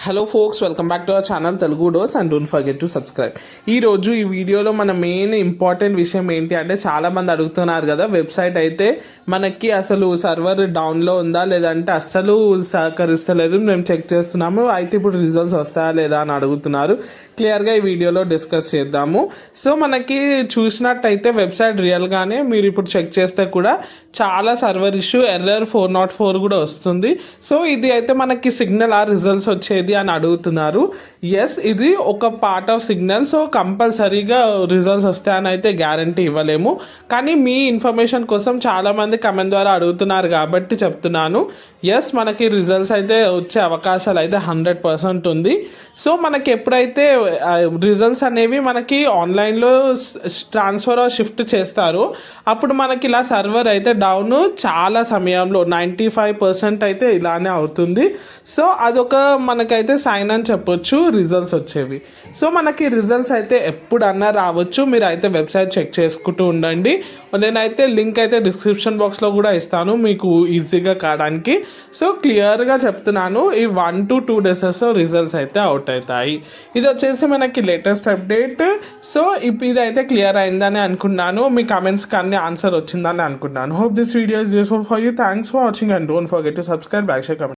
Hello folks, welcome back to our channel Telugu dose and don't forget to subscribe. ఈరోజు ఈ వీడియోలో మన main important విషయం ఏంటి అంటే, చాలామంది అడుగుతున్నారు కదా, వెబ్సైట్ అయితే మనకి అసలు సర్వర్ డౌన్లో ఉందా లేదంటే అస్సలు సహకరిస్తలేదు, మేము చెక్ చేస్తున్నాము, అయితే ఇప్పుడు రిజల్ట్స్ వస్తాయా లేదా అని అడుగుతున్నారు. క్లియర్గా ఈ వీడియోలో డిస్కస్ చేద్దాము. సో మనకి చూసినట్టయితే వెబ్సైట్ రియల్గానే మీరు ఇప్పుడు చెక్ చేస్తే కూడా చాలా సర్వర్ ఇష్యూ ఎర్రర్ 404 కూడా వస్తుంది. సో ఇది అయితే మనకి సిగ్నల్ ఆ రిజల్ట్స్ వచ్చేది అని అడుగుతున్నారు. ఎస్, ఇది ఒక పార్ట్ ఆఫ్ సిగ్నల్. సో కంపల్సరీగా రిజల్ట్స్ వస్తాయని అయితే గ్యారంటీ ఇవ్వలేము, కానీ మీ ఇన్ఫర్మేషన్ కోసం చాలామంది కమెంట్ ద్వారా అడుగుతున్నారు కాబట్టి చెప్తున్నాను. ఎస్, మనకి రిజల్ట్స్ అయితే వచ్చే అవకాశాలు అయితే 100% ఉంది. సో మనకి ఎప్పుడైతే రిజల్ట్స్ అనేవి మనకి ఆన్లైన్లో ట్రాన్స్ఫర్ షిఫ్ట్ చేస్తారో అప్పుడు మనకి ఇలా సర్వర్ అయితే డౌన్ చాలా సమయంలో 95% అయితే ఇలానే అవుతుంది. సో అదొక మనకైతే సైన్ అని చెప్పొచ్చు రిజల్ట్స్ వచ్చేవి. సో మనకి రిజల్ట్స్ అయితే ఎప్పుడన్నా రావచ్చు, మీరు అయితే వెబ్సైట్ చెక్ చేసుకుంటూ ఉండండి. నేనైతే లింక్ అయితే డిస్క్రిప్షన్ బాక్స్లో కూడా ఇస్తాను మీకు ఈజీగా కావడానికి. సో క్లియర్గా చెప్తున్నాను, ఈ 1 to 2 డేసెస్ రిజల్ట్స్ అయితే అవుట్ అవుతాయి. ఇది వచ్చేసి మనకి లేటెస్ట్ అప్డేట్. సో ఇది అయితే క్లియర్ అయిందని అనుకున్నాను, మీ కమెంట్స్కి అన్ని ఆన్సర్ వచ్చిందని అనుకున్నాను. Hope this video is useful for you. Thanks for watching and don't forget to subscribe, like, share, comment.